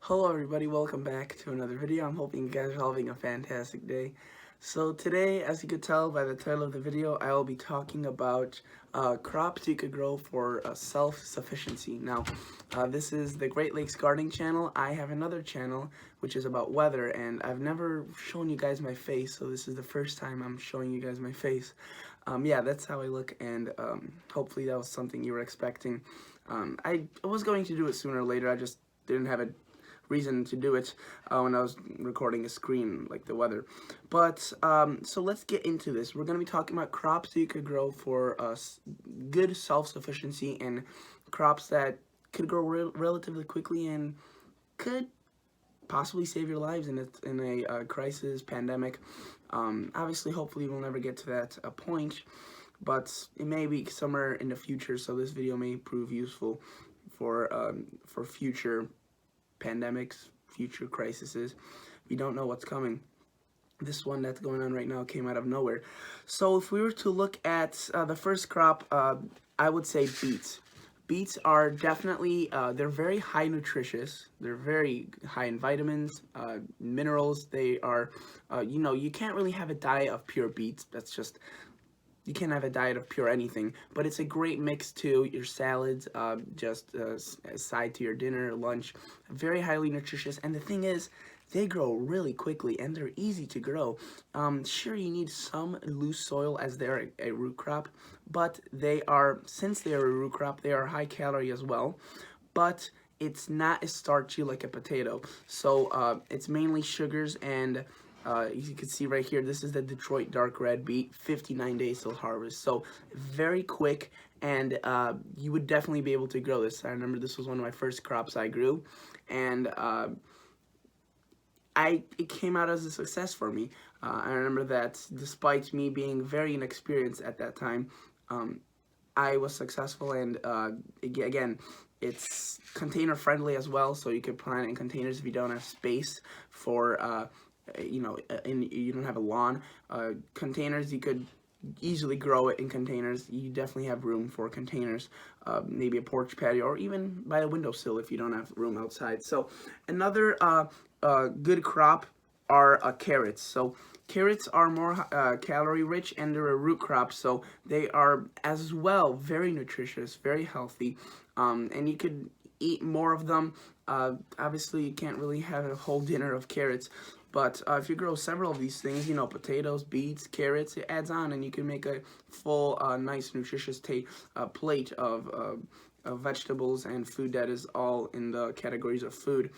Hello everybody, welcome back to another video. I'm hoping you guys are having a fantastic day. So today, as you could tell by the title of the video, I will be talking about crops you could grow for self-sufficiency. Now, this is the Great Lakes Gardening channel. I have another channel which is about weather, and I've never shown you guys my face, so this is the first time I'm showing you guys my face. Yeah, that's how I look, and hopefully that was something you were expecting. I was going to do it sooner or later, I just didn't have a reason to do it when I was recording a screen like the weather. But so let's get into this. We're going to be talking about crops that you could grow for good self-sufficiency, and crops that could grow relatively quickly and could possibly save your lives in a crisis, pandemic. Obviously, hopefully we'll never get to that point, but it may be somewhere in the future, so this video may prove useful for future pandemics, future crises. We don't know what's coming. This one that's going on right now came out of nowhere. So if we were to look at the first crop, I would say beets. Beets are definitely, they're very high nutritious. They're very high in vitamins, minerals. They are, you can't really have a diet of pure beets. That's just, you can't have a diet of pure anything, but it's a great mix to your salads, just a side to your dinner, lunch. Very highly nutritious, and the thing is, they grow really quickly and they're easy to grow. Sure, you need some loose soil as they're a root crop, but since they are a root crop, they are high calorie as well, but it's not as starchy like a potato. So it's mainly sugars and you can see right here, this is the Detroit dark red beet, 59 days till harvest. So very quick, and you would definitely be able to grow this. I remember this was one of my first crops I grew, and it came out as a success for me. I remember that despite me being very inexperienced at that time, I was successful, and again, it's container friendly as well, so you could plant in containers if you don't have space for you don't have a lawn. Containers, you could easily grow it in containers. You definitely have room for containers, maybe a porch patio, or even by a windowsill if you don't have room outside. So another good crop are carrots. So carrots are more calorie rich, and they're a root crop, so they are as well very nutritious, very healthy, and you could eat more of them. Obviously, you can't really have a whole dinner of carrots, but if you grow several of these things, potatoes, beets, carrots, it adds on, and you can make a full, nice, nutritious plate of vegetables and food that is all in the categories of food.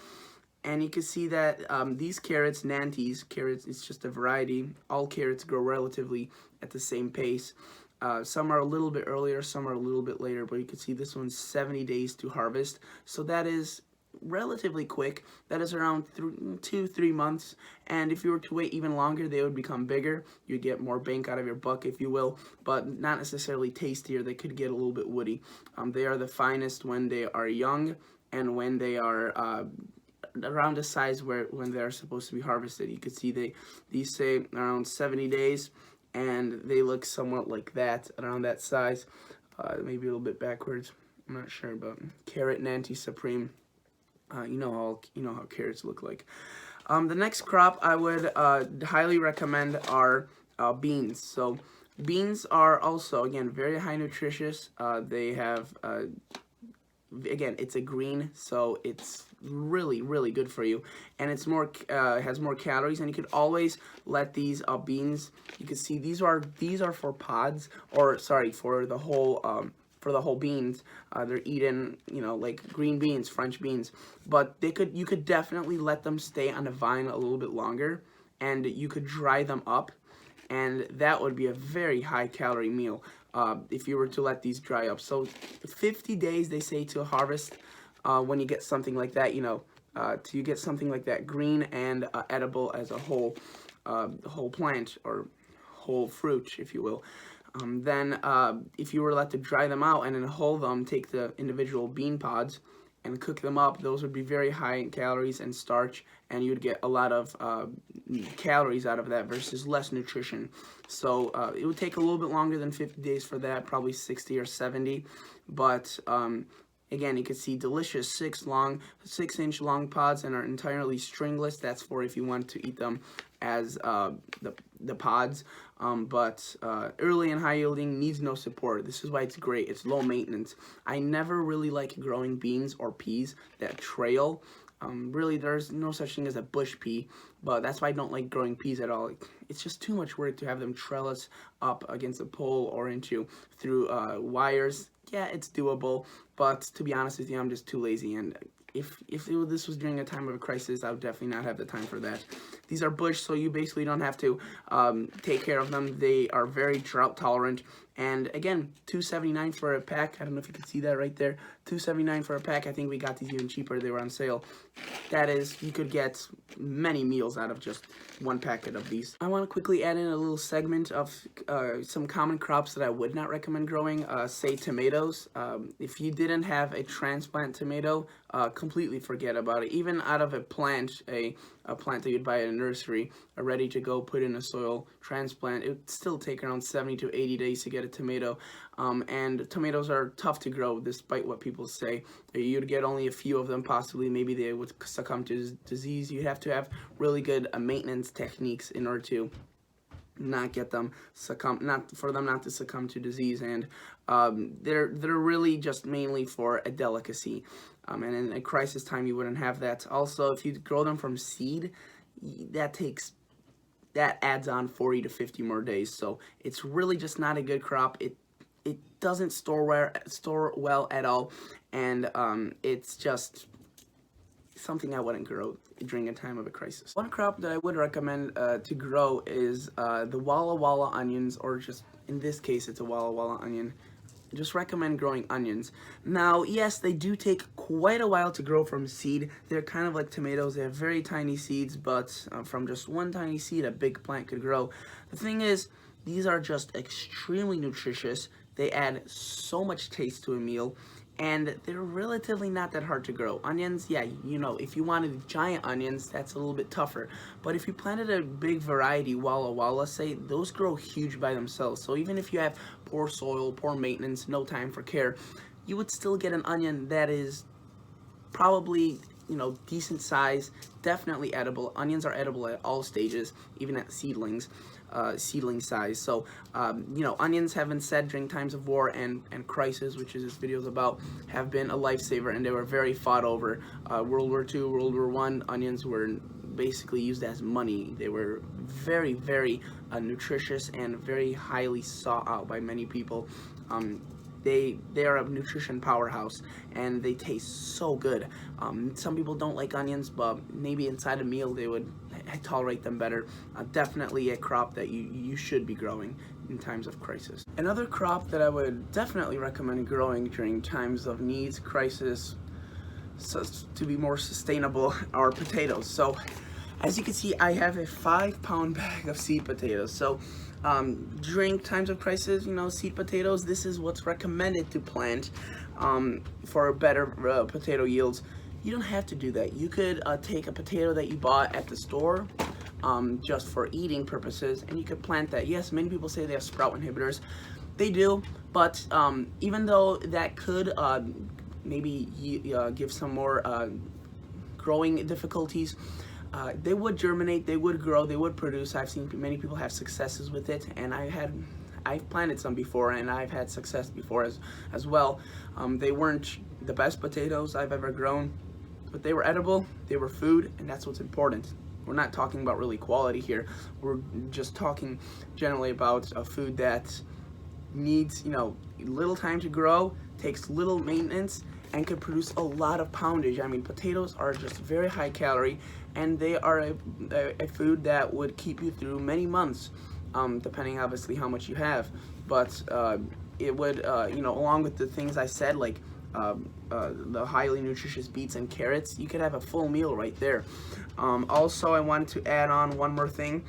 And you can see that these carrots, Nantes, carrots, it's just a variety. All carrots grow relatively at the same pace. Some are a little bit earlier, some are a little bit later, but you can see this one's 70 days to harvest. So that is relatively quick. That is around 2-3 months, and if you were to wait even longer, they would become bigger. You'd get more bang out of your buck, if you will, but not necessarily tastier. They could get a little bit woody. They are the finest when they are young, and when they are around the size when they're supposed to be harvested. You can see these say around 70 days, and they look somewhat like that, around that size, maybe a little bit backwards. I'm not sure, but carrot Nantes Supreme. You know how carrots look like. The next crop I would highly recommend are beans. So beans are also, again, very high nutritious. They have again, it's a green, so it's really, really good for you, and it's more has more calories. And you could always let these beans. You can see these are for pods, or sorry, for the whole beans. They're eaten, like green beans, French beans, but you could definitely let them stay on the vine a little bit longer, and you could dry them up, and that would be a very high calorie meal if you were to let these dry up. So 50 days, they say, to harvest when you get something like that, you get something like that green and edible as a whole plant, or whole fruit, if you will. Then if you were let to dry them out and then hull them, take the individual bean pods and cook them up, those would be very high in calories and starch, and you'd get a lot of calories out of that versus less nutrition. So it would take a little bit longer than 50 days for that, probably 60 or 70, but Again, you can see delicious 6-inch long pods and are entirely stringless. That's for if you want to eat them as the pods. But early and high yielding, needs no support. This is why it's great. It's low maintenance. I never really like growing beans or peas that trail. Really, there's no such thing as a bush pea, but that's why I don't like growing peas at all. It's just too much work to have them trellis up against a pole or through wires. Yeah, it's doable, but to be honest with you, I'm just too lazy. And if this was during a time of a crisis, I would definitely not have the time for that. These are bush, so you basically don't have to take care of them. They are very drought tolerant. And again, $2.79 for a pack. I don't know if you can see that right there. $2.79 for a pack. I think we got these even cheaper. They were on sale. That is, you could get many meals out of just one packet of these. I want to quickly add in a little segment of some common crops that I would not recommend growing. Say tomatoes. If you didn't have a transplant tomato, completely forget about it. Even out of a plant, a plant that you'd buy at a nursery, ready to go put in a soil transplant, it would still take around 70 to 80 days to get a tomato. And tomatoes are tough to grow, despite what people say. You'd get only a few of them, possibly. Maybe they would succumb to disease. You'd have to have really good maintenance techniques in order to not get them for them not to succumb to disease. And they're really just mainly for a delicacy. And in a crisis time, you wouldn't have that. Also, if you grow them from seed, that adds on 40 to 50 more days. So it's really just not a good crop. It doesn't store well at all, and it's just something I wouldn't grow during a time of a crisis. One crop that I would recommend to grow is the Walla Walla onions, or just in this case, it's a Walla Walla onion. Just recommend growing onions. Now, yes, they do take quite a while to grow from seed. They're kind of like tomatoes. They have very tiny seeds, but from just one tiny seed, a big plant could grow. The thing is, these are just extremely nutritious. They add so much taste to a meal, and they're relatively not that hard to grow. Onions, yeah, you know, if you wanted giant onions, that's a little bit tougher. But if you planted a big variety, Walla Walla, say, those grow huge by themselves. So even if you have poor soil, poor maintenance, no time for care, you would still get an onion that is probably, you know, decent size, definitely edible. Onions are edible at all stages, even at seedling size. So, you know, onions have been said during times of war and crisis, which is this video is about, have been a lifesaver, and they were very fought over. World War II, World War I, onions were basically used as money. They were very, very nutritious and very highly sought out by many people. They are a nutrition powerhouse, and they taste so good. Some people don't like onions, but maybe inside a meal they would tolerate them better. Definitely a crop that you should be growing in times of crisis. Another crop that I would definitely recommend growing during times of needs, crisis, so to be more sustainable, are potatoes. So as you can see, I have a 5-pound bag of seed potatoes. So during times of crisis, you know, seed potatoes, this is what's recommended to plant for better potato yields. You don't have to do that. You could take a potato that you bought at the store just for eating purposes, and you could plant that. Yes, many people say they have sprout inhibitors. They do, but even though that could maybe give some more growing difficulties, they would germinate, they would grow, they would produce. I've seen many people have successes with it, and I've planted some before, and I've had success before as well. They weren't the best potatoes I've ever grown, but they were edible, they were food, and that's what's important. We're not talking about really quality here. We're just talking generally about a food that needs, you know, little time to grow, takes little maintenance, and could produce a lot of poundage. I mean, potatoes are just very high calorie, and they are a food that would keep you through many months, depending obviously how much you have. But it would, you know, along with the things I said, like the highly nutritious beets and carrots, you could have a full meal right there. Also, I wanted to add on one more thing,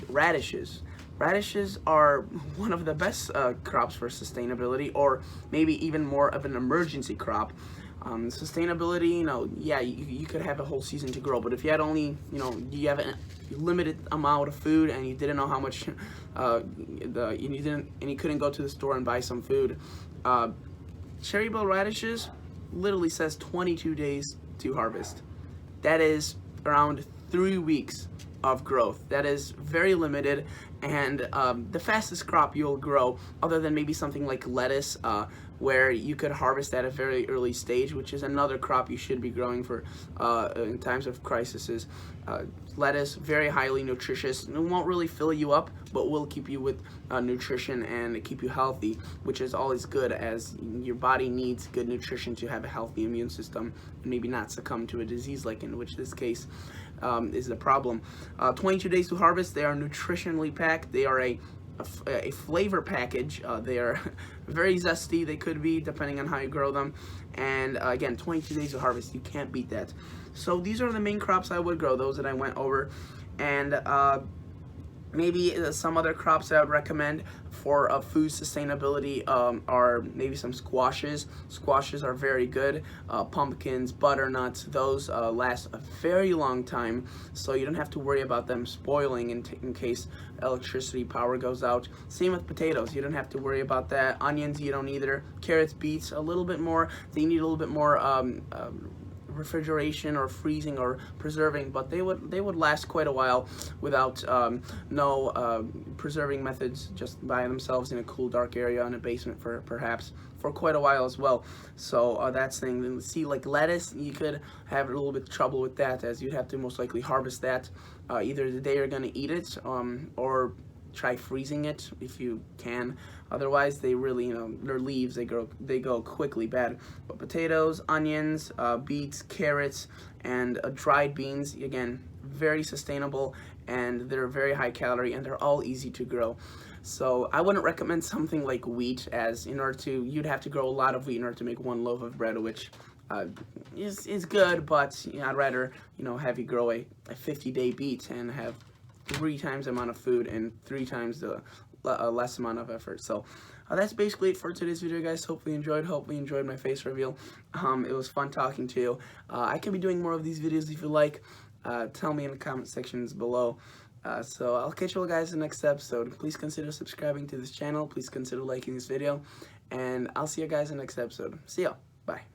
radishes. Radishes are one of the best crops for sustainability, or maybe even more of an emergency crop. Sustainability, you know, yeah, you could have a whole season to grow, but if you had only, you know, you have a limited amount of food, and you didn't know how much, you couldn't go to the store and buy some food, cherry bell radishes, literally says 22 days to harvest. That is around 3 weeks of growth. That is very limited, and the fastest crop you'll grow, other than maybe something like lettuce, where you could harvest at a very early stage, which is another crop you should be growing for in times of crises. Lettuce, very highly nutritious. It won't really fill you up, but will keep you with nutrition and keep you healthy, which is always good, as your body needs good nutrition to have a healthy immune system and maybe not succumb to a disease, like in which this case is the problem. 22 days to harvest. They are nutritionally packed. They are a flavor package. They are very zesty. They could be, depending on how you grow them. And again, 22 days to harvest. You can't beat that. So these are the main crops I would grow, those that I went over. And maybe some other crops that I would recommend for food sustainability are maybe some squashes. Squashes are very good. Pumpkins, butternuts, those last a very long time, so you don't have to worry about them spoiling in case electricity power goes out. Same with potatoes, you don't have to worry about that. Onions, you don't either. Carrots, beets, a little bit more. They need a little bit more refrigeration or freezing or preserving, but they would last quite a while without no preserving methods, just by themselves in a cool, dark area in a basement for perhaps for quite a while as well. So that's the thing. Then see, like lettuce, you could have a little bit of trouble with that, as you'd have to most likely harvest that either the day you're going to eat it, or try freezing it if you can. Otherwise, they really, their leaves, they go quickly bad. But potatoes, onions, beets, carrots, and dried beans, again, very sustainable, and they're very high calorie, and they're all easy to grow. So I wouldn't recommend something like wheat, as you'd have to grow a lot of wheat in order to make one loaf of bread, which is good, but I'd rather have you grow a 50-day beet and have 3 times the amount of food and 3 times the less amount of effort. So that's basically it for today's video, guys. Hopefully you enjoyed my face reveal. It was fun talking to you. I can be doing more of these videos if you like. Tell me in the comment sections below. So I'll catch you all guys in the next episode. Please consider subscribing to this channel. Please consider liking this video, and I'll see you guys in the next episode. See ya. Bye.